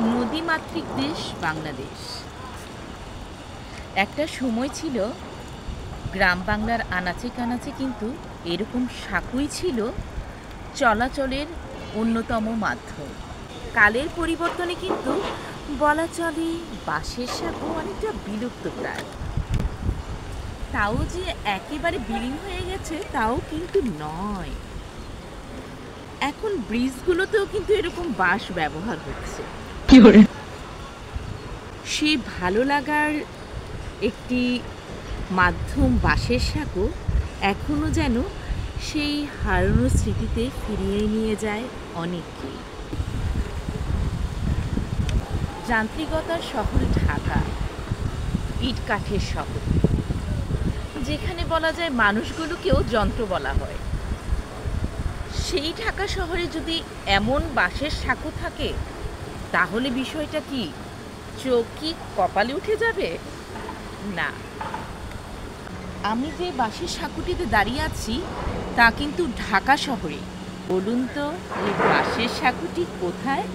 নদীমাতৃক দেশ বাংলাদেশ। একটা সময় ছিল গ্রাম বাংলার আনাচে কানাচে কিন্তু এরকম সাঁকুই ছিল চলাচলের অন্যতম মাধ্যম। কালের পরিবর্তনে কিন্তু বলা চলে বাঁশের সাঁকো অনেকটা বিলুপ্ত প্রায়। তাও যে একেবারে বিলীন হয়ে গেছে তাও কিন্তু নয়। এখন ব্রিজগুলোতেও কিন্তু এরকম বাঁশ ব্যবহার হচ্ছে। সেই ভালো লাগার একটি মাধ্যম বাঁশের সাঁকো এখনও যেন সেই হারানো স্মৃতিতে ফিরিয়ে নিয়ে যায় অনেককেই। যান্ত্রিকতার শহর ঢাকা, ইট কাঠের শহর, যেখানে বলা যায় মানুষগুলোকেও যন্ত্র বলা হয়। সেই ঢাকা শহরে যদি এমন বাঁশের সাঁকো থাকে তাহলে বিষয়টা কি চোখ কি কপালে উঠে যাবে? না, আমি যে বাঁশের সাঁকোটিতে দাঁড়িয়ে আছি তা কিন্তু ঢাকা শহরে। বলুন তো এই বাঁশের সাঁকোটি কোথায়?